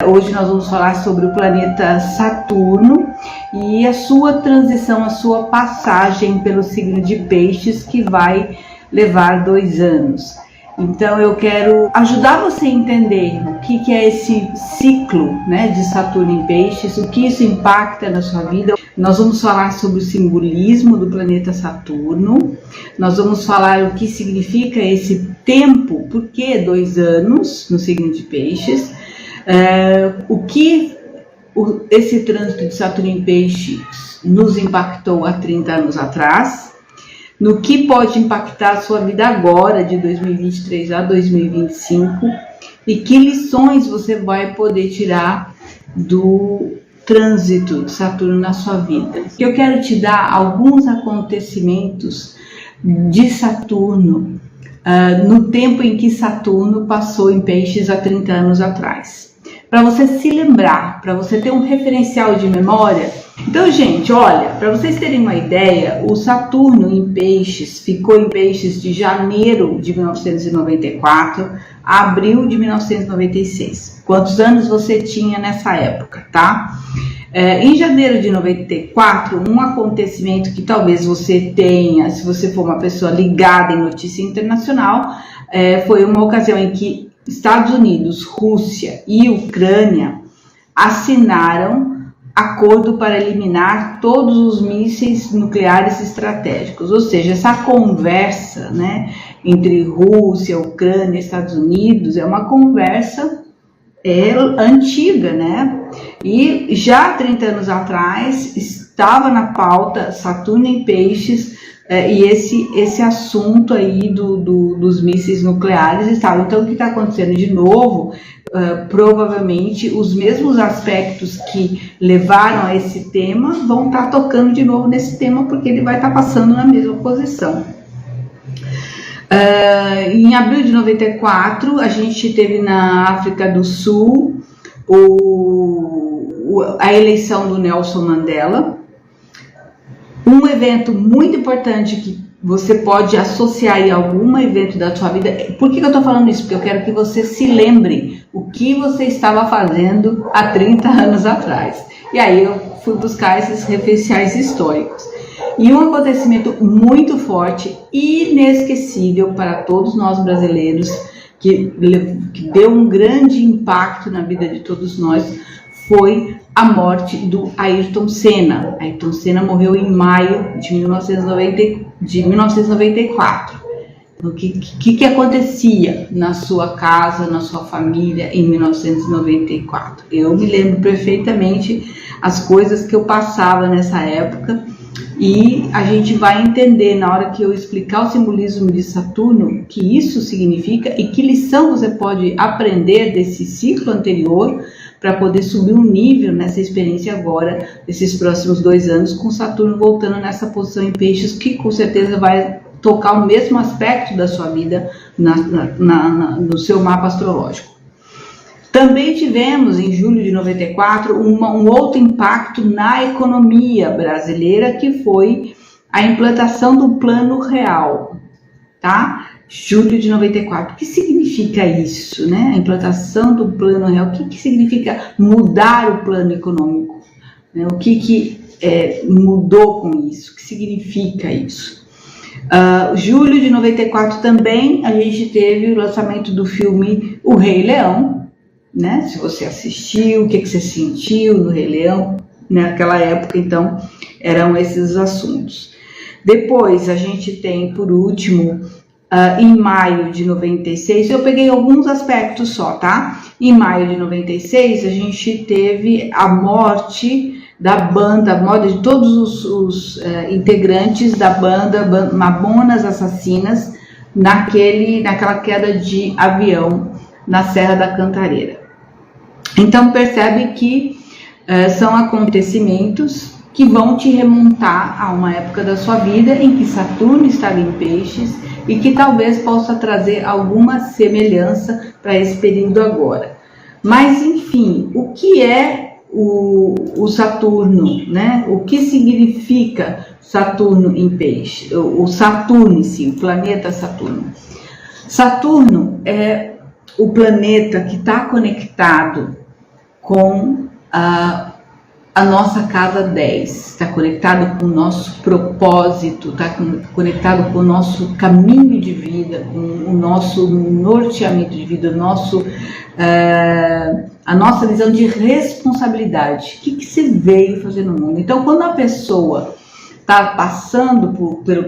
Hoje nós vamos falar sobre o planeta Saturno e a sua transição, a sua passagem pelo signo de Peixes, que vai levar 2 anos. Então eu quero ajudar você a entender o que é esse ciclo, né, de Saturno em Peixes, o que isso impacta na sua vida. Nós vamos falar sobre o simbolismo do planeta Saturno, nós vamos falar o que significa esse tempo, por que 2 anos no signo de Peixes, o que esse trânsito de Saturno em Peixes nos impactou há 30 anos atrás, no que pode impactar a sua vida agora, de 2023 a 2025, e que lições você vai poder tirar do trânsito de Saturno na sua vida. Eu quero te dar alguns acontecimentos de Saturno no tempo em que Saturno passou em Peixes há 30 anos atrás. Para você se lembrar, para você ter um referencial de memória. Então, gente, olha, para vocês terem uma ideia, o Saturno em Peixes ficou em Peixes de janeiro de 1994 a abril de 1996. Quantos anos você tinha nessa época, tá? Em janeiro de 94, um acontecimento que talvez você tenha, se você for uma pessoa ligada em notícia internacional, foi uma ocasião em que Estados Unidos, Rússia e Ucrânia assinaram acordo para eliminar todos os mísseis nucleares estratégicos. Ou seja, essa conversa, né, entre Rússia, Ucrânia e Estados Unidos é uma conversa antiga, né? E já 30 anos atrás estava na pauta Saturno em Peixes, e esse assunto aí dos mísseis nucleares estava. Então, o que está acontecendo de novo? Provavelmente os mesmos aspectos que levaram a esse tema vão estar tocando de novo nesse tema, porque ele vai estar passando na mesma posição. Em abril de 94, a gente teve na África do Sul a eleição do Nelson Mandela. Um evento muito importante que você pode associar a algum evento da sua vida. Por que eu estou falando isso? Porque eu quero que você se lembre o que você estava fazendo há 30 anos atrás. E aí eu fui buscar esses referenciais históricos. E um acontecimento muito forte, inesquecível para todos nós brasileiros, que deu um grande impacto na vida de todos nós, foi a morte do Ayrton Senna. Ayrton Senna morreu em maio de 1994. O que acontecia na sua casa, na sua família em 1994? Eu me lembro perfeitamente as coisas que eu passava nessa época, e a gente vai entender na hora que eu explicar o simbolismo de Saturno o que isso significa e que lição você pode aprender desse ciclo anterior para poder subir um nível nessa experiência agora, nesses próximos 2 anos, com Saturno voltando nessa posição em Peixes, que com certeza vai tocar o mesmo aspecto da sua vida no seu mapa astrológico. Também tivemos, em julho de 94, um outro impacto na economia brasileira, que foi a implantação do Plano Real, tá? Julho de 94. O que significa isso, né? A implantação do Plano Real. O que significa mudar o plano econômico? Né? O que mudou com isso? O que significa isso? Julho de 94 também a gente teve o lançamento do filme O Rei Leão, né? Se você assistiu, o que você sentiu no Rei Leão naquela época. Então eram esses os assuntos. Depois a gente tem, por último, em maio de 96, eu peguei alguns aspectos só, tá? Em maio de 96 a gente teve a morte da banda, a morte de todos os integrantes da banda Mamonas Assassinas naquela queda de avião na Serra da Cantareira. Então percebe que são acontecimentos que vão te remontar a uma época da sua vida em que Saturno estava em Peixes e que talvez possa trazer alguma semelhança para esse período agora. Mas enfim, o que é o Saturno, né? O que significa Saturno em Peixes? O Saturno em si, o planeta Saturno. Saturno é o planeta que está conectado com a nossa casa 10, está conectado com o nosso propósito, está conectado com o nosso caminho de vida, com o nosso norteamento de vida, a nossa visão de responsabilidade. O que você veio fazer no mundo? Então, quando a pessoa está passando pelo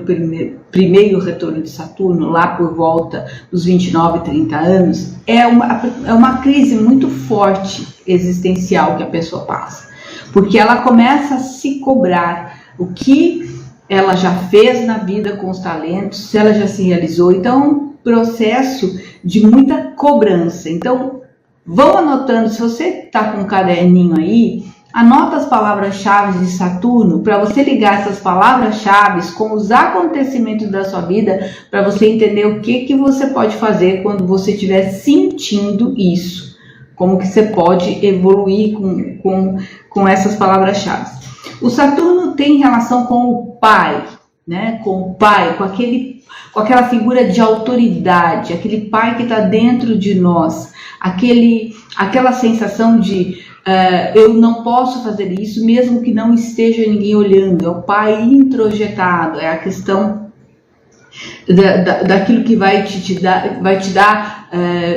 primeiro retorno de Saturno, lá por volta dos 29, 30 anos, é uma crise muito forte existencial que a pessoa passa. Porque ela começa a se cobrar o que ela já fez na vida com os talentos, se ela já se realizou. Então, é um processo de muita cobrança. Então, vão anotando, se você está com um caderninho aí, anota as palavras-chave de Saturno para você ligar essas palavras-chave com os acontecimentos da sua vida, para você entender o que você pode fazer quando você estiver sentindo isso. Como que você pode evoluir com essas palavras-chave. O Saturno tem relação com o pai, né? Com o pai, com aquela figura de autoridade, aquele pai que está dentro de nós, aquela sensação de eu não posso fazer isso, mesmo que não esteja ninguém olhando. É o pai introjetado, é a questão daquilo que vai te dar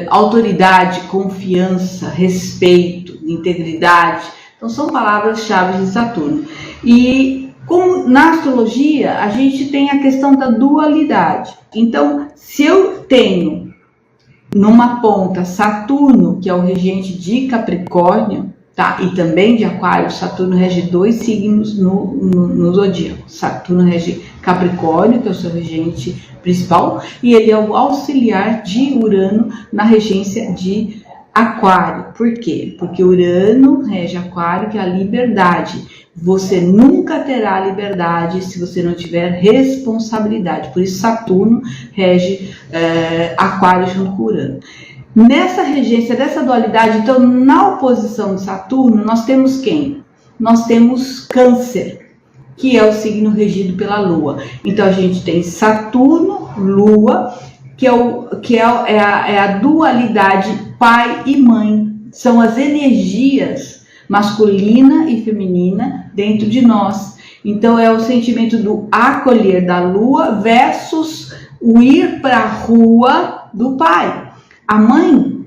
autoridade, confiança, respeito, integridade. Então são palavras-chave de Saturno. E como na astrologia a gente tem a questão da dualidade. Então, se eu tenho numa ponta Saturno, que é o regente de Capricórnio, tá? E também de Aquário, Saturno rege 2 signos no zodíaco. Saturno rege Capricórnio, que é o seu regente principal, e ele é o auxiliar de Urano na regência de Aquário. Por quê? Porque Urano rege Aquário, que é a liberdade. Você nunca terá liberdade se você não tiver responsabilidade. Por isso Saturno rege Aquário junto com Urano. Nessa regência, dessa dualidade, então, na oposição de Saturno, nós temos quem? Nós temos Câncer, que é o signo regido pela Lua. Então, a gente tem Saturno, Lua, que é a dualidade pai e mãe. São as energias masculina e feminina dentro de nós. Então, é o sentimento do acolher da Lua versus o ir para a rua do pai. A mãe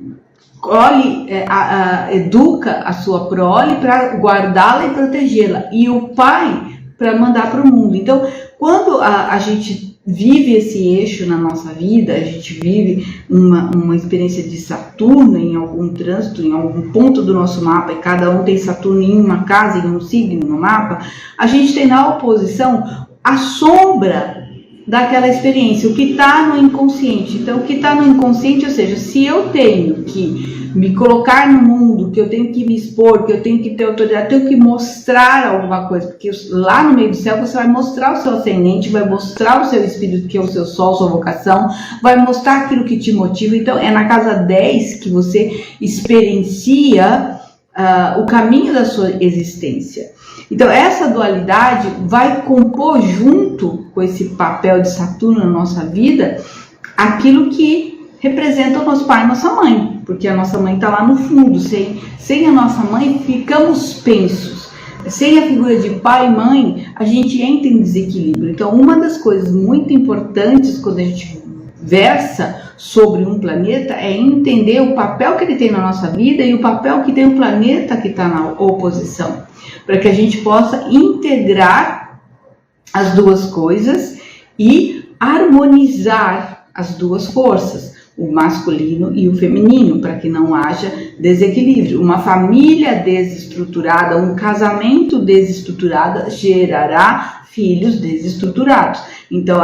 educa a sua prole para guardá-la e protegê-la, e o pai para mandar para o mundo. Então, quando a gente vive esse eixo na nossa vida, a gente vive uma experiência de Saturno em algum trânsito, em algum ponto do nosso mapa, e cada um tem Saturno em uma casa, em um signo no mapa, a gente tem na oposição a sombra daquela experiência, o que está no inconsciente. Então, o que está no inconsciente, ou seja, se eu tenho que me colocar no mundo, que eu tenho que me expor, que eu tenho que ter autoridade, eu tenho que mostrar alguma coisa, porque lá no meio do céu você vai mostrar o seu ascendente, vai mostrar o seu espírito, que é o seu sol, sua vocação, vai mostrar aquilo que te motiva. Então, é na casa 10 que você experiencia o caminho da sua existência. Então, essa dualidade vai compor junto com esse papel de Saturno na nossa vida aquilo que representa o nosso pai e nossa mãe, porque a nossa mãe está lá no fundo. Sem a nossa mãe, ficamos pensos. Sem a figura de pai e mãe, a gente entra em desequilíbrio. Então, uma das coisas muito importantes quando a gente versa sobre um planeta é entender o papel que ele tem na nossa vida e o papel que tem o planeta que está na oposição, para que a gente possa integrar as duas coisas e harmonizar as duas forças, o masculino e o feminino, para que não haja desequilíbrio. Uma família desestruturada, um casamento desestruturado gerará filhos desestruturados. Então,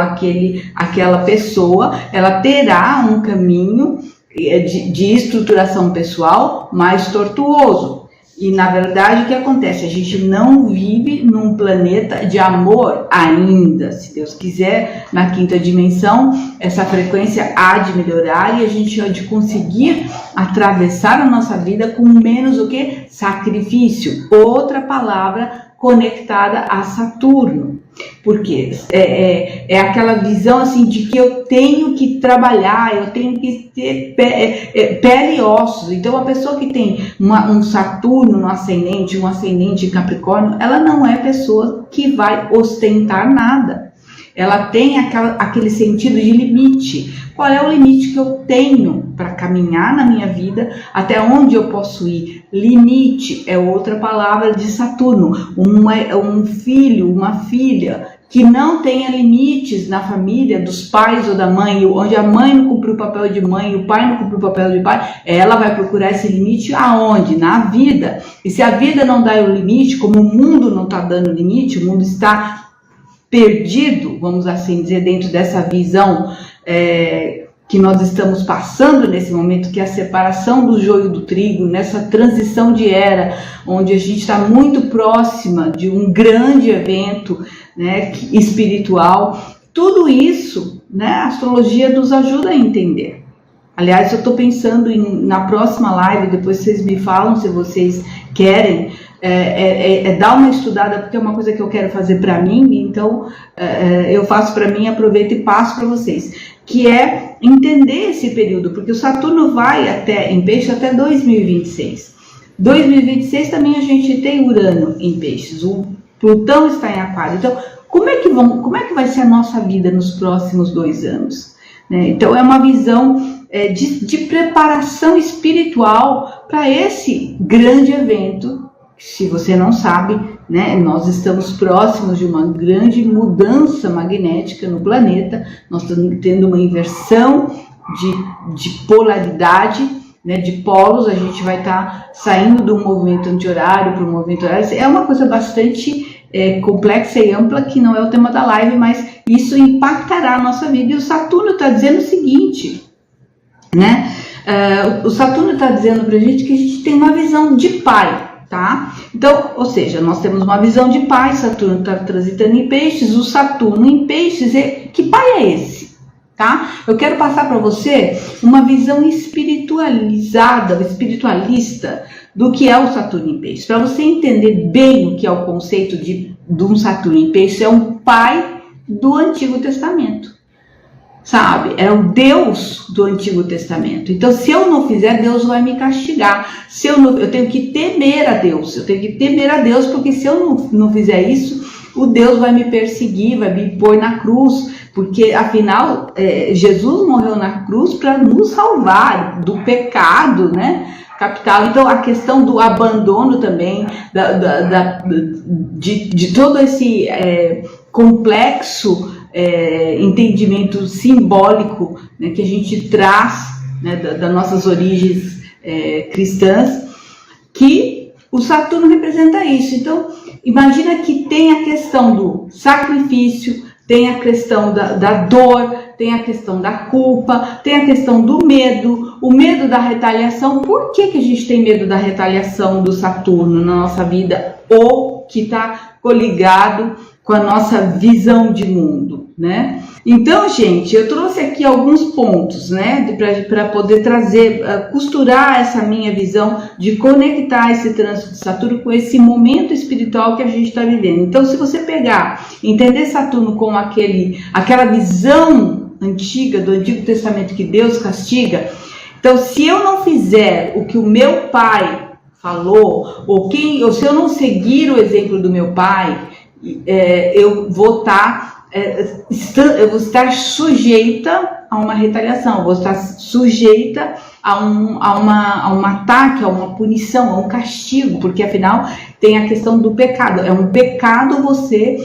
aquela pessoa, ela terá um caminho de estruturação pessoal mais tortuoso. E, na verdade, o que acontece? A gente não vive num planeta de amor ainda. Se Deus quiser, na quinta dimensão, essa frequência há de melhorar e a gente há de conseguir atravessar a nossa vida com menos o que? Sacrifício. Outra palavra conectada a Saturno. Porque é aquela visão assim de que eu tenho que trabalhar, eu tenho que ter pele e ossos. Então a pessoa que tem um Saturno no ascendente, um ascendente em Capricórnio, ela não é pessoa que vai ostentar nada. Ela tem aquele sentido de limite. Qual é o limite que eu tenho para caminhar na minha vida? Até onde eu posso ir? Limite é outra palavra de Saturno. Um filho, uma filha que não tenha limites na família dos pais ou da mãe, onde a mãe não cumpriu o papel de mãe, o pai não cumpriu o papel de pai, ela vai procurar esse limite aonde? Na vida. E se a vida não dá o limite, como o mundo não está dando limite, o mundo está perdido, vamos assim dizer, dentro dessa visão que nós estamos passando nesse momento, que é a separação do joio do trigo, nessa transição de era, onde a gente está muito próxima de um grande evento, né, espiritual. Tudo isso, né, a astrologia nos ajuda a entender. Aliás, eu estou pensando na próxima live, depois vocês me falam se vocês querem, dar uma estudada, porque é uma coisa que eu quero fazer para mim, então eu faço para mim, aproveito e passo para vocês, que é entender esse período, porque o Saturno vai em Peixes até 2026. 2026 também a gente tem Urano em Peixes, o Plutão está em Aquário. Então, como é que vai ser a nossa vida nos próximos 2 anos? Né? Então, é uma visão de preparação espiritual para esse grande evento. Se você não sabe, né, nós estamos próximos de uma grande mudança magnética no planeta. Nós estamos tendo uma inversão de polaridade, né, de polos. A gente vai estar saindo do movimento anti-horário para o movimento horário. É uma coisa bastante complexa e ampla, que não é o tema da live, mas isso impactará a nossa vida. E o Saturno está dizendo o seguinte, né? O Saturno está dizendo para a gente que a gente tem uma visão de pai. Tá? Então, ou seja, nós temos uma visão de pai. Saturno está transitando em Peixes. O Saturno em Peixes, que pai é esse? Tá? Eu quero passar para você uma visão espiritualista do que é o Saturno em Peixes, para você entender bem o que é o conceito de um Saturno em Peixes. É um pai do Antigo Testamento. Sabe, é o Deus do Antigo Testamento. Então, se eu não fizer, Deus vai me castigar. Eu tenho que temer a Deus. Porque se eu não fizer isso, o Deus vai me perseguir, vai me pôr na cruz. Porque, afinal, Jesus morreu na cruz para nos salvar do pecado, né, capital. Então, a questão do abandono também, de todo esse complexo entendimento simbólico, né, que a gente traz, né, das nossas origens cristãs, que o Saturno representa isso. Então, imagina que tem a questão do sacrifício, tem a questão da dor, tem a questão da culpa, tem a questão do medo, o medo da retaliação. Por que a gente tem medo da retaliação do Saturno na nossa vida, ou que está coligado com a nossa visão de mundo, né? Então, gente, eu trouxe aqui alguns pontos, né, para poder trazer, costurar essa minha visão de conectar esse trânsito de Saturno com esse momento espiritual que a gente está vivendo. Então, se você entender Saturno como aquela visão antiga do Antigo Testamento que Deus castiga. Então, se eu não fizer o que o meu pai falou, ou se eu não seguir o exemplo do meu pai, eu vou estar sujeita a uma retaliação, eu vou estar sujeita a um ataque, a uma punição, a um castigo, porque afinal tem a questão do pecado. É um pecado você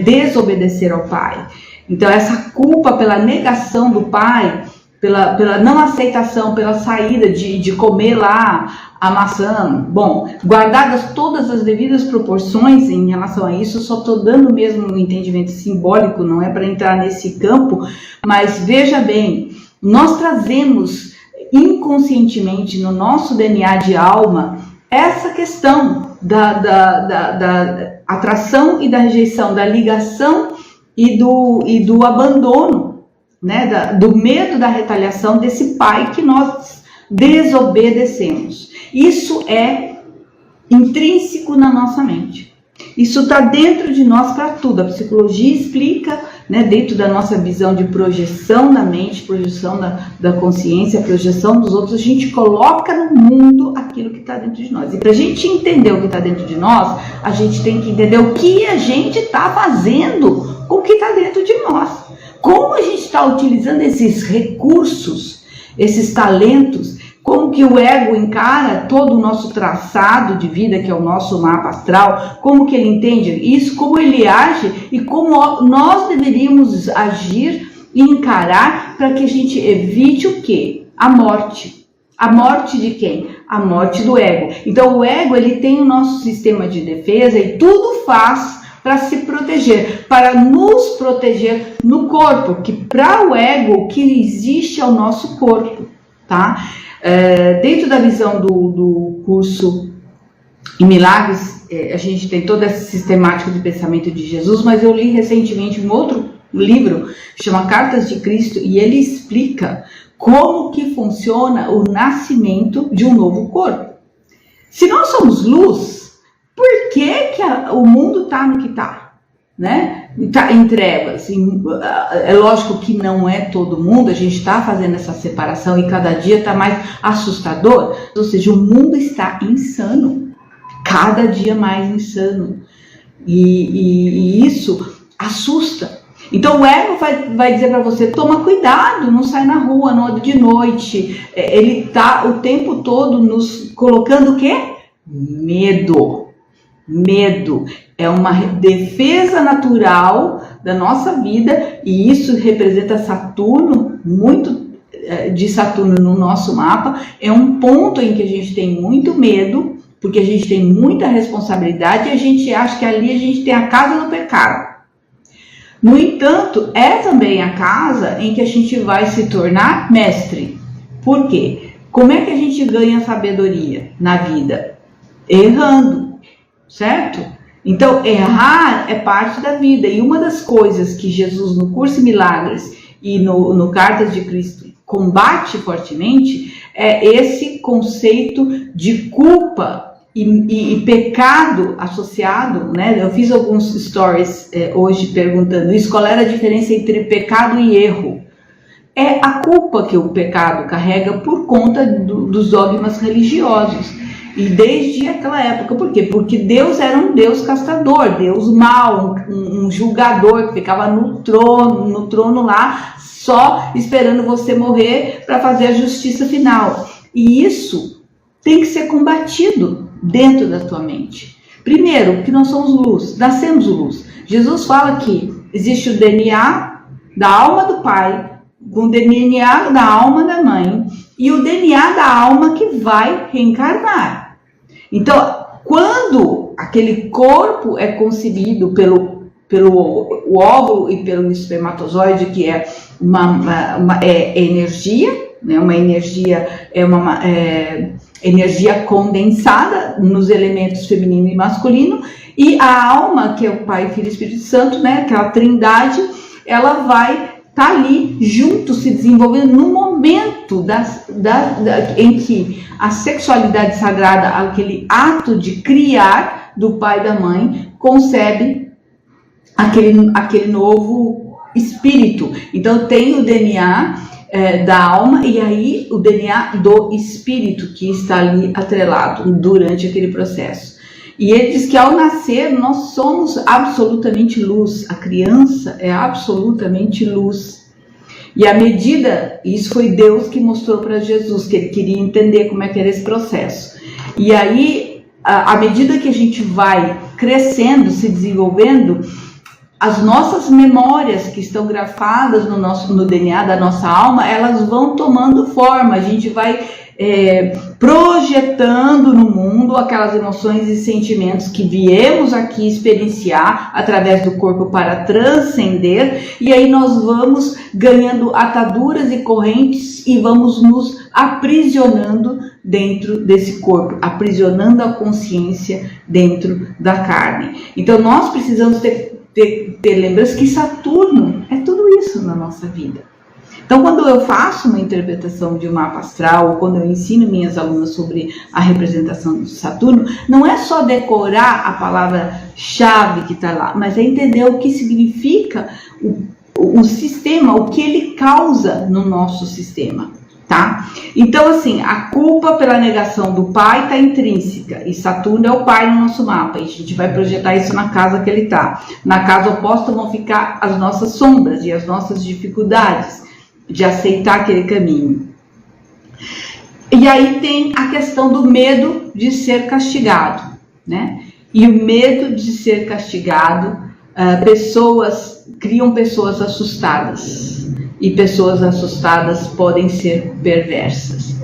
desobedecer ao pai. Então, essa culpa pela negação do pai, pela não aceitação, pela saída de comer lá a maçã, bom, guardadas todas as devidas proporções em relação a isso, só estou dando mesmo um entendimento simbólico, não é para entrar nesse campo, mas veja bem, nós trazemos inconscientemente no nosso DNA de alma essa questão da atração e da rejeição, da ligação e do abandono, né, do medo da retaliação desse pai que nós desobedecemos. Isso é intrínseco na nossa mente. Isso está dentro de nós para tudo. A psicologia explica, né, dentro da nossa visão de projeção da mente, projeção da consciência, projeção dos outros, a gente coloca no mundo aquilo que está dentro de nós. E para a gente entender o que está dentro de nós, a gente tem que entender o que a gente está fazendo com o que está dentro de nós. Como a gente está utilizando esses recursos, esses talentos, como que o ego encara todo o nosso traçado de vida, que é o nosso mapa astral, como que ele entende isso, como ele age e como nós deveríamos agir e encarar para que a gente evite o quê? A morte. A morte de quem? A morte do ego. Então o ego, ele tem o nosso sistema de defesa e tudo faz para se proteger, para nos proteger no corpo, que para o ego o que existe é o nosso corpo, tá? Dentro da visão do curso em Milagres, a gente tem toda essa sistemática de pensamento de Jesus, mas eu li recentemente um outro livro, chama Cartas de Cristo, e ele explica como que funciona o nascimento de um novo corpo. Se nós somos luz, por que o mundo está no que está? Né? Tá em trevas. É lógico que não é todo mundo, a gente está fazendo essa separação e cada dia está mais assustador. Ou seja, o mundo está insano, cada dia mais insano. E isso assusta. Então o ego vai dizer para você, toma cuidado, não sai na rua, não anda de noite. Ele está o tempo todo nos colocando o quê? Medo. Medo é uma defesa natural da nossa vida e isso representa Saturno, muito de Saturno no nosso mapa. É um ponto em que a gente tem muito medo, porque a gente tem muita responsabilidade e a gente acha que ali a gente tem a casa do pecado. No entanto, é também a casa em que a gente vai se tornar mestre. Por quê? Como é que a gente ganha sabedoria na vida? Errando. Certo? Então, errar é parte da vida. E uma das coisas que Jesus, no Curso Milagres e no Cartas de Cristo, combate fortemente, é esse conceito de culpa e pecado associado, né? Eu fiz alguns stories hoje perguntando isso, qual era a diferença entre pecado e erro. É a culpa que o pecado carrega por conta dos dogmas religiosos. E desde aquela época, por quê? Porque Deus era um Deus castrador, Deus mau, um julgador que ficava no trono lá, só esperando você morrer para fazer a justiça final. E isso tem que ser combatido dentro da tua mente. Primeiro, porque nós somos luz, nascemos luz. Jesus fala que existe o DNA da alma do pai, o DNA da alma da mãe e o DNA da alma que vai reencarnar. Então, quando aquele corpo é concebido pelo óvulo e pelo espermatozoide, que é uma energia, né? Uma energia energia condensada nos elementos feminino e masculino, e a alma, que é o Pai, Filho e Espírito Santo, né? Aquela trindade, ela vai está ali junto, se desenvolvendo no momento em que a sexualidade sagrada, aquele ato de criar do pai e da mãe, concebe aquele novo espírito. Então tem o DNA da alma e aí o DNA do espírito que está ali atrelado durante aquele processo. E ele diz que ao nascer nós somos absolutamente luz, a criança é absolutamente luz. E à medida, isso foi Deus que mostrou para Jesus, que ele queria entender como é que era esse processo. E aí, à medida que a gente vai crescendo, se desenvolvendo, as nossas memórias que estão grafadas no DNA da nossa alma, elas vão tomando forma, a gente vai projetando no mundo aquelas emoções e sentimentos que viemos aqui experienciar através do corpo para transcender, e aí nós vamos ganhando ataduras e correntes e vamos nos aprisionando dentro desse corpo, aprisionando a consciência dentro da carne. Então nós precisamos ter lembrança que Saturno é tudo isso na nossa vida. Então, quando eu faço uma interpretação de um mapa astral, ou quando eu ensino minhas alunas sobre a representação de Saturno, não é só decorar a palavra-chave que está lá, mas é entender o que significa o sistema, o que ele causa no nosso sistema, tá? Então, assim, a culpa pela negação do pai está intrínseca, e Saturno é o pai no nosso mapa, e a gente vai projetar isso na casa que ele está. Na casa oposta vão ficar as nossas sombras e as nossas dificuldades de aceitar aquele caminho. E aí tem a questão do medo de ser castigado, né? E o medo de ser castigado, criam pessoas assustadas, e pessoas assustadas podem ser perversas.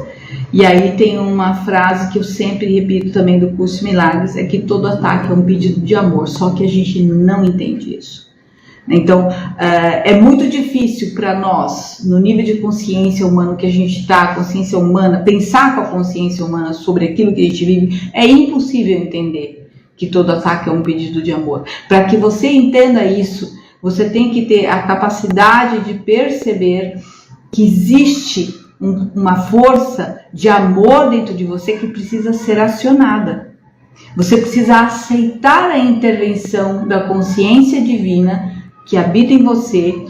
E aí tem uma frase que eu sempre repito também do curso Milagres, é que todo ataque é um pedido de amor, só que a gente não entende isso. Então, é muito difícil para nós, no nível de consciência humana que a gente está, a consciência humana, pensar com a consciência humana sobre aquilo que a gente vive, é impossível entender que todo ataque é um pedido de amor. Para que você entenda isso, você tem que ter a capacidade de perceber que existe uma força de amor dentro de você que precisa ser acionada. Você precisa aceitar a intervenção da consciência divina que habita em você,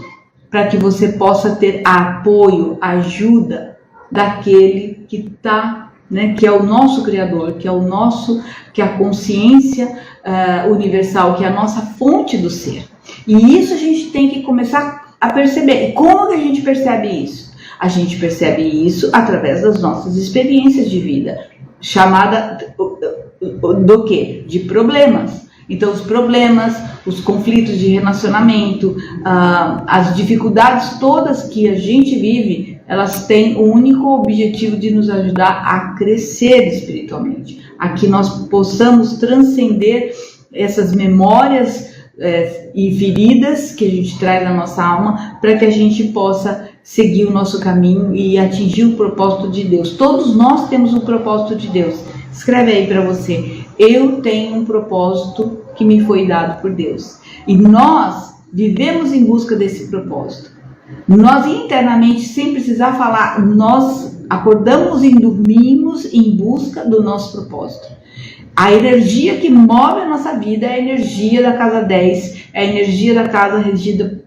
para que você possa ter apoio, ajuda daquele que está, né, que é o nosso Criador, que é a consciência universal, que é a nossa fonte do ser. E isso a gente tem que começar a perceber. E como que a gente percebe isso? A gente percebe isso através das nossas experiências de vida, chamada do quê? De problemas. Então, os problemas, os conflitos de relacionamento, as dificuldades todas que a gente vive, elas têm o único objetivo de nos ajudar a crescer espiritualmente, a que nós possamos transcender essas memórias e feridas que a gente traz na nossa alma, para que a gente possa seguir o nosso caminho e atingir o propósito de Deus. Todos nós temos um propósito de Deus. Escreve aí para você: eu tenho um propósito que me foi dado por Deus. E nós vivemos em busca desse propósito. Nós internamente, sem precisar falar, nós acordamos e dormimos em busca do nosso propósito. A energia que move a nossa vida é a energia da casa 10, é a energia da casa regida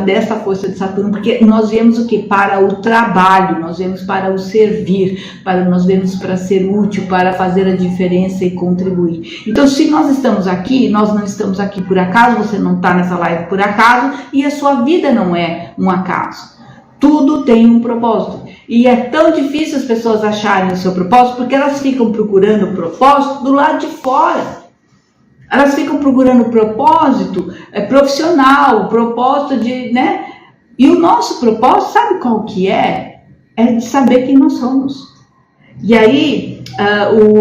dessa força de Saturno, porque nós viemos o que? Para o trabalho, nós viemos para o servir, nós viemos para ser útil, para fazer a diferença e contribuir. Então, se nós estamos aqui, nós não estamos aqui por acaso, você não está nessa live por acaso, e a sua vida não é um acaso. Tudo tem um propósito. E é tão difícil as pessoas acharem o seu propósito, porque elas ficam procurando o propósito do lado de fora. Elas ficam procurando propósito profissional, propósito de, né? E o nosso propósito, sabe qual que é? É de saber quem nós somos. E aí,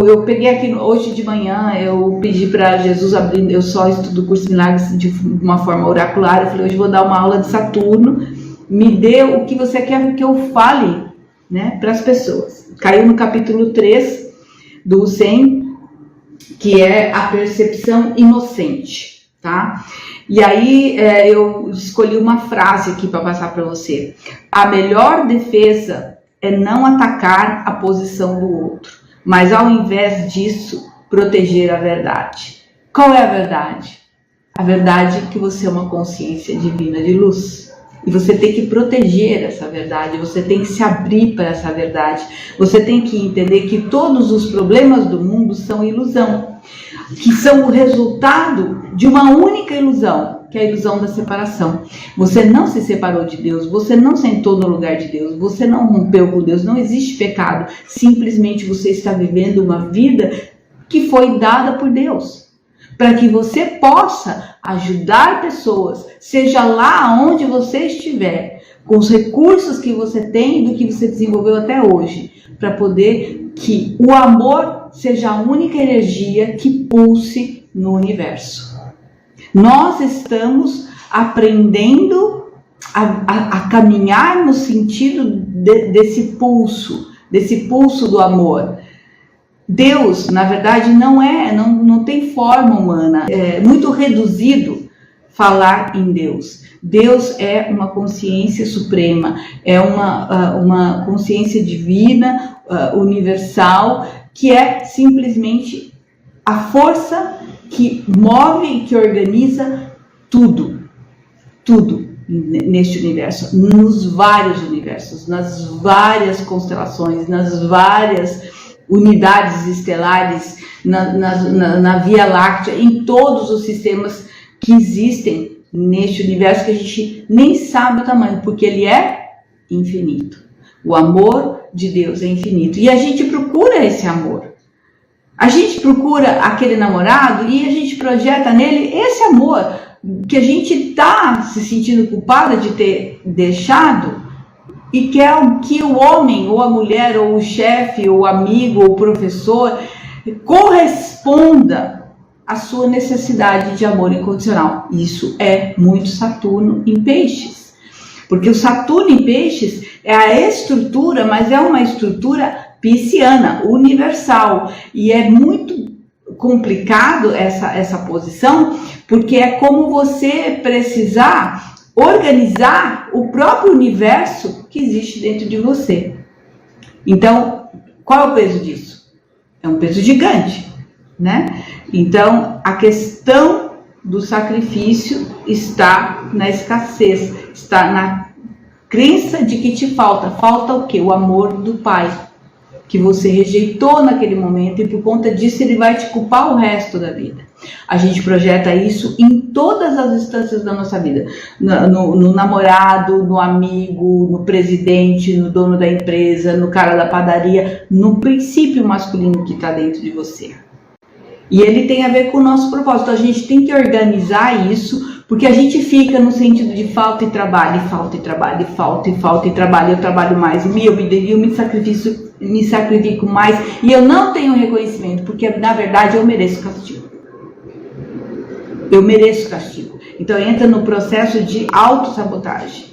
eu peguei aqui hoje de manhã, eu pedi para Jesus abrir, eu só estudo o curso Milagres de uma forma oracular, eu falei, hoje vou dar uma aula de Saturno, me dê o que você quer que eu fale, né, para as pessoas. Caiu no capítulo 3 do 100, que é a percepção inocente, tá? E aí eu escolhi uma frase aqui para passar para você. A melhor defesa é não atacar a posição do outro, mas ao invés disso, proteger a verdade. Qual é a verdade? A verdade é que você é uma consciência divina de luz. E você tem que proteger essa verdade, você tem que se abrir para essa verdade. Você tem que entender que todos os problemas do mundo são ilusão, que são o resultado de uma única ilusão, que é a ilusão da separação. Você não se separou de Deus, você não sentou no lugar de Deus, você não rompeu com Deus, não existe pecado. Simplesmente você está vivendo uma vida que foi dada por Deus, para que você possa ajudar pessoas, seja lá onde você estiver, com os recursos que você tem e do que você desenvolveu até hoje, para poder que o amor seja a única energia que pulse no universo. Nós estamos aprendendo a caminhar no sentido desse pulso do amor. Deus, na verdade, não tem forma humana. É muito reduzido falar em Deus. Deus é uma consciência suprema, é uma consciência divina, universal, que é simplesmente a força que move e que organiza tudo neste universo, nos vários universos, nas várias constelações, nas várias unidades estelares, na Via Láctea, em todos os sistemas que existem neste universo, que a gente nem sabe o tamanho, porque ele é infinito. O amor de Deus é infinito. E a gente procura esse amor. A gente procura aquele namorado e a gente projeta nele esse amor que a gente está se sentindo culpada de ter deixado e quer que o homem, ou a mulher, ou o chefe, ou o amigo, ou o professor corresponda à sua necessidade de amor incondicional. Isso é muito Saturno em Peixes. Porque o Saturno em Peixes é a estrutura, mas é uma estrutura pisciana, universal. E é muito complicado essa posição, porque é como você precisar organizar o próprio universo que existe dentro de você. Então, qual é o peso disso? É um peso gigante, né? Então, a questão do sacrifício está na escassez, está na crença de que te falta o quê? O amor do Pai, que você rejeitou naquele momento, e por conta disso ele vai te culpar o resto da vida. A gente projeta isso em todas as instâncias da nossa vida, no namorado, no amigo, no presidente, no dono da empresa, no cara da padaria, no princípio masculino que está dentro de você. E ele tem a ver com o nosso propósito. A gente tem que organizar isso, porque a gente fica no sentido de falta e trabalho, falta e trabalho, falta e falta e trabalho. Eu trabalho mais, eu me sacrifico mais, e eu não tenho reconhecimento, porque na verdade eu mereço castigo. Eu mereço castigo. Então entra no processo de autossabotagem.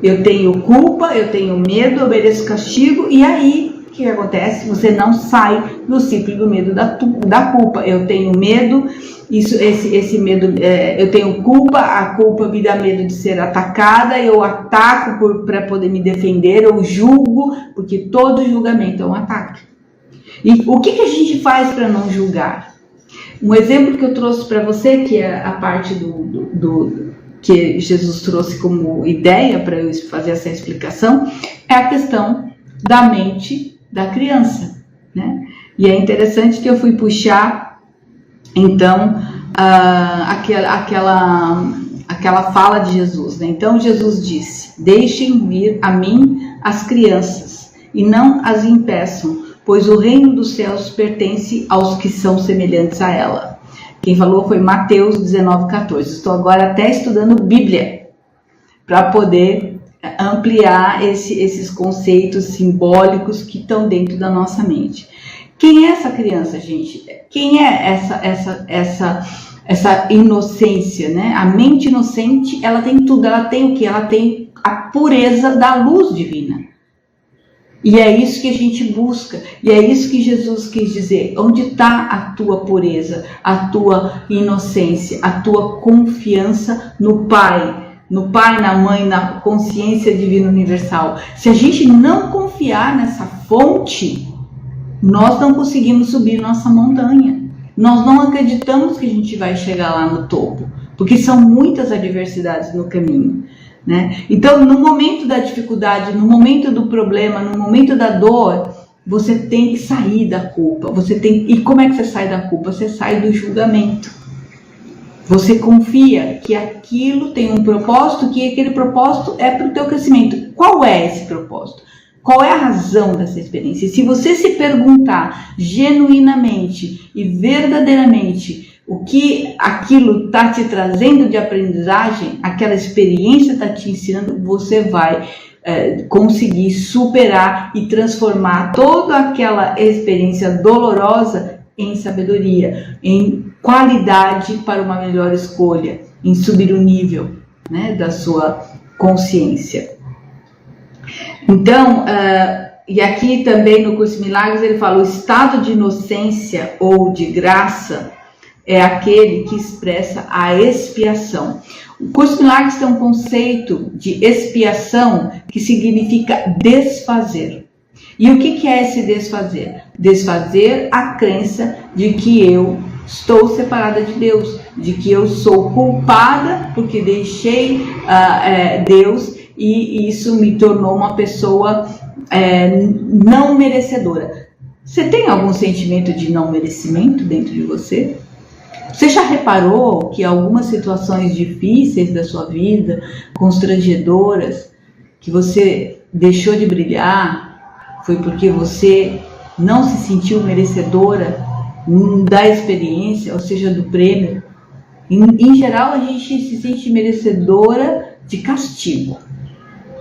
Eu tenho culpa, eu tenho medo, eu mereço castigo, e aí o que acontece? Você não sai do ciclo do medo da culpa. Eu tenho medo, esse medo, eu tenho culpa, a culpa me dá medo de ser atacada, eu ataco para poder me defender, eu julgo, porque todo julgamento é um ataque. E o que a gente faz para não julgar? Um exemplo que eu trouxe para você, que é a parte que Jesus trouxe como ideia para eu fazer essa explicação, é a questão da mente da criança, né? E é interessante que eu fui puxar, então, aquela fala de Jesus, né? Então Jesus disse: deixem vir a mim as crianças e não as impeçam, pois o reino dos céus pertence aos que são semelhantes a ela. Quem falou foi Mateus 19,14. Estou agora até estudando Bíblia para poder ampliar esses conceitos simbólicos que estão dentro da nossa mente. Quem é essa criança, gente? Quem é essa inocência, né? A mente inocente, ela tem tudo. Ela tem o quê? Ela tem a pureza da luz divina. E é isso que a gente busca, e é isso que Jesus quis dizer. Onde está a tua pureza, a tua inocência, a tua confiança no Pai? No Pai, na Mãe, na consciência divina universal. Se a gente não confiar nessa fonte, nós não conseguimos subir nossa montanha. Nós não acreditamos que a gente vai chegar lá no topo, porque são muitas adversidades no caminho, né? Então, no momento da dificuldade, no momento do problema, no momento da dor, você tem que sair da culpa. E como é que você sai da culpa? Você sai do julgamento. Você confia que aquilo tem um propósito, que aquele propósito é para o teu crescimento. Qual é esse propósito? Qual é a razão dessa experiência? E se você se perguntar genuinamente e verdadeiramente o que aquilo está te trazendo de aprendizagem, aquela experiência está te ensinando, você vai conseguir superar e transformar toda aquela experiência dolorosa em sabedoria, em qualidade para uma melhor escolha, em subir o nível, né, da sua consciência. Então, e aqui também no Curso de Milagres ele fala: o estado de inocência ou de graça é aquele que expressa a expiação. O curso de milagres tem um conceito de expiação que significa desfazer. E o que é esse desfazer? Desfazer a crença de que eu estou separada de Deus, de que eu sou culpada porque deixei Deus e isso me tornou uma pessoa não merecedora. Você tem algum sentimento de não merecimento dentro de você? Você já reparou que algumas situações difíceis da sua vida, constrangedoras, que você deixou de brilhar, foi porque você não se sentiu merecedora da experiência, ou seja, do prêmio? Em geral, a gente se sente merecedora de castigo,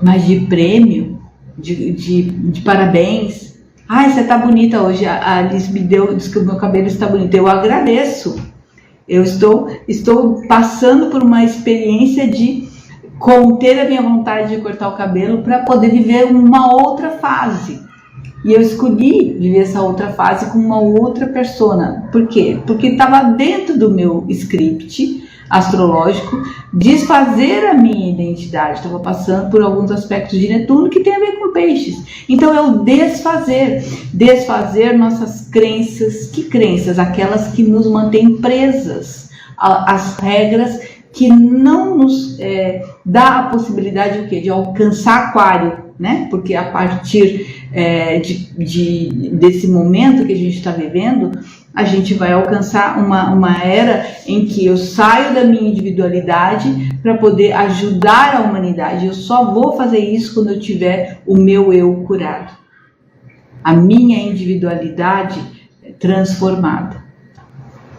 mas de prêmio, de parabéns. Ai, você tá bonita hoje, a Alice disse que o meu cabelo está bonito. Eu agradeço. Eu estou passando por uma experiência de conter a minha vontade de cortar o cabelo para poder viver uma outra fase. E eu escolhi viver essa outra fase com uma outra persona. Por quê? Porque estava dentro do meu script astrológico desfazer a minha identidade. Estava passando por alguns aspectos de Netuno que tem a ver com peixes. Então é o desfazer nossas crenças. Que crenças? Aquelas que nos mantêm presas às regras, que não nos dá a possibilidade de alcançar Aquário, né? Porque a partir desse momento que a gente está vivendo, a gente vai alcançar uma era em que eu saio da minha individualidade para poder ajudar a humanidade. Eu só vou fazer isso quando eu tiver o meu eu curado, a minha individualidade transformada.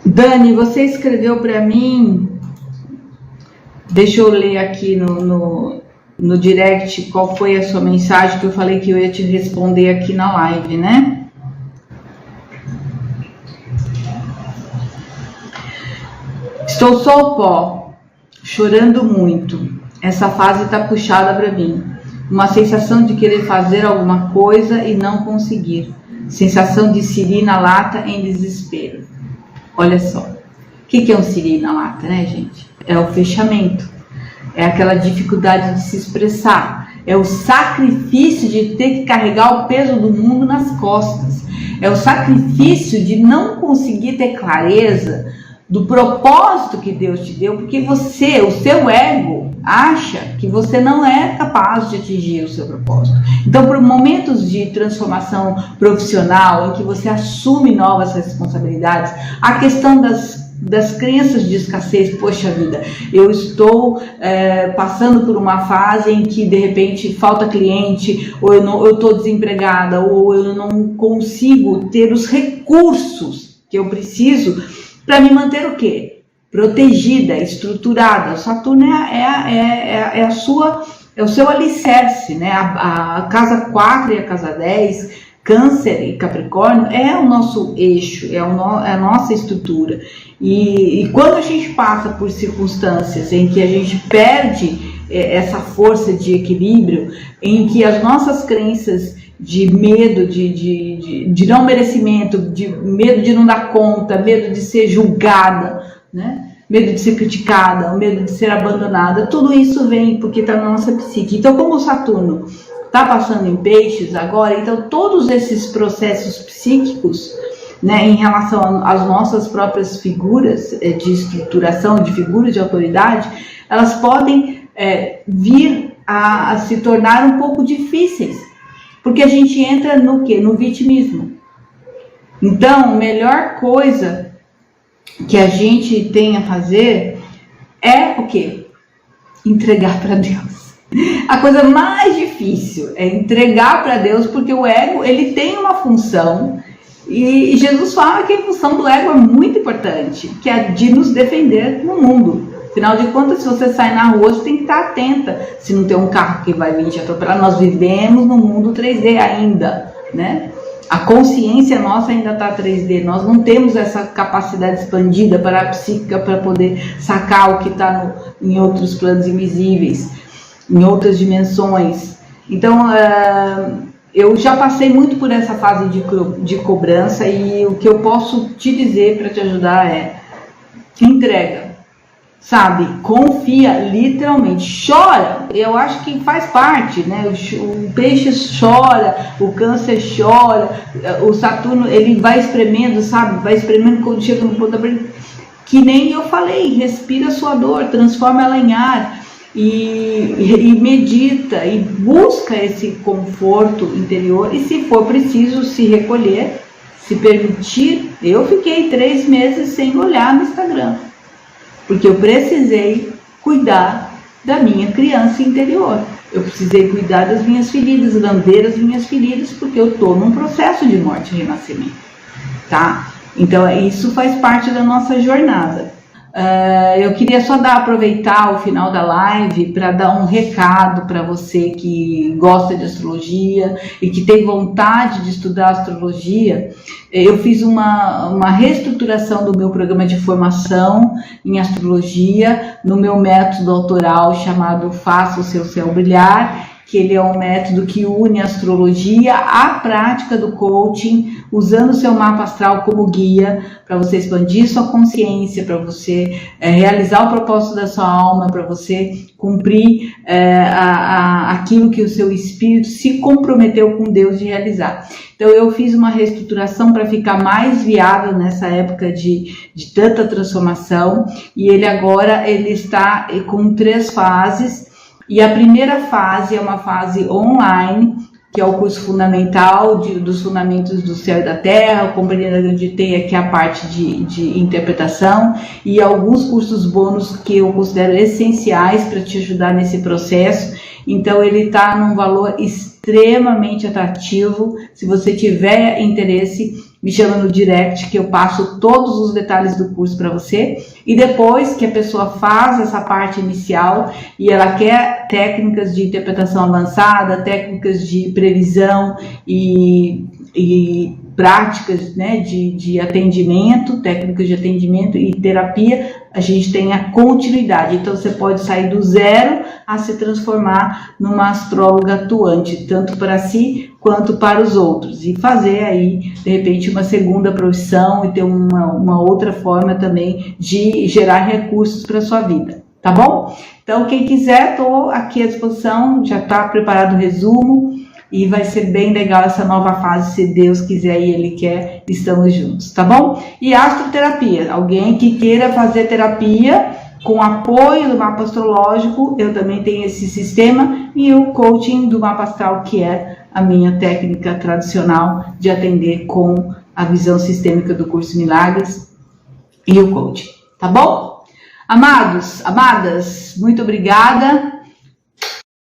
Dani, você escreveu para mim, deixa eu ler aqui no direct qual foi a sua mensagem, que eu falei que eu ia te responder aqui na live, né? Estou só o pó, chorando muito. Essa fase está puxada para mim. Uma sensação de querer fazer alguma coisa e não conseguir. Sensação de siri na lata em desespero. Olha só. O que é um siri na lata, né, gente? É o fechamento. É aquela dificuldade de se expressar. É o sacrifício de ter que carregar o peso do mundo nas costas. É o sacrifício de não conseguir ter clareza do propósito que Deus te deu, porque você, o seu ego, acha que você não é capaz de atingir o seu propósito. Então, por momentos de transformação profissional, em que você assume novas responsabilidades, a questão das crenças de escassez, poxa vida, eu estou passando por uma fase em que de repente falta cliente, ou eu estou desempregada, ou eu não consigo ter os recursos que eu preciso para me manter o quê? Protegida, estruturada. O Saturno é o seu alicerce, né? A casa 4 e a casa 10, Câncer e Capricórnio, é o nosso eixo, é a nossa estrutura. E quando a gente passa por circunstâncias em que a gente perde essa força de equilíbrio, em que as nossas crenças de medo, de não merecimento, de medo de não dar conta, medo de ser julgada, né? Medo de ser criticada, medo de ser abandonada, tudo isso vem porque está na nossa psique. Então, como o Saturno está passando em peixes agora, então todos esses processos psíquicos, né, em relação às nossas próprias figuras de estruturação, de figuras de autoridade, elas podem vir a se tornar um pouco difíceis, porque a gente entra no quê? No vitimismo. Então, a melhor coisa que a gente tem a fazer é o quê? Entregar para Deus. A coisa mais difícil é entregar para Deus, porque o ego, ele tem uma função, e Jesus fala que a função do ego é muito importante, que é de nos defender no mundo. Afinal de contas, se você sai na rua, você tem que estar atenta. Se não tem um carro que vai vir te atropelar, nós vivemos no mundo 3D ainda, né? A consciência nossa ainda está 3D. Nós não temos essa capacidade expandida para a psíquica para poder sacar o que está em outros planos invisíveis, em outras dimensões. Então, eu já passei muito por essa fase de cobrança, e o que eu posso te dizer para te ajudar é: entrega, sabe? Confia, literalmente, chora. Eu acho que faz parte, né? O peixe chora, o câncer chora, o Saturno, ele vai espremendo, sabe? Vai espremendo quando chega no ponto que nem eu falei, respira a sua dor, transforma ela em ar e medita e busca esse conforto interior e, se for preciso, se recolher, se permitir. Eu fiquei 3 meses sem olhar no Instagram, porque eu precisei cuidar da minha criança interior. Eu precisei cuidar das minhas feridas, lamber as minhas feridas, porque eu estou num processo de morte e renascimento, tá? Então isso faz parte da nossa jornada. Eu queria só aproveitar o final da live para dar um recado para você que gosta de astrologia e que tem vontade de estudar astrologia. Eu fiz uma reestruturação do meu programa de formação em astrologia no meu método autoral chamado Faça o Seu Céu Brilhar, que ele é um método que une a astrologia à prática do coaching, usando o seu mapa astral como guia, para você expandir sua consciência, para você realizar o propósito da sua alma, para você cumprir aquilo que o seu espírito se comprometeu com Deus de realizar. Então eu fiz uma reestruturação para ficar mais viável nessa época de tanta transformação, e ele agora está com 3 fases. E a primeira fase é uma fase online, que é o curso fundamental dos fundamentos do céu e da terra, compreendendo a grande teia, que é a parte de interpretação, e alguns cursos bônus que eu considero essenciais para te ajudar nesse processo. Então ele está num valor extremamente atrativo. Se você tiver interesse, me chama no direct que eu passo todos os detalhes do curso para você. E depois que a pessoa faz essa parte inicial e ela quer técnicas de interpretação avançada, técnicas de previsão e práticas, né, de atendimento, técnicas de atendimento e terapia, a gente tem a continuidade. Então você pode sair do zero a se transformar numa astróloga atuante, tanto para si quanto para os outros, e fazer aí, de repente, uma segunda profissão e ter uma outra forma também de gerar recursos para a sua vida, tá bom? Então quem quiser, estou aqui à disposição, já está preparado o resumo. E vai ser bem legal essa nova fase, se Deus quiser e Ele quer, estamos juntos, tá bom? E astroterapia, alguém que queira fazer terapia com apoio do mapa astrológico, eu também tenho esse sistema, e o coaching do mapa astral, que é a minha técnica tradicional de atender com a visão sistêmica do curso Milagres e o coaching, tá bom? Amados, amadas, muito obrigada.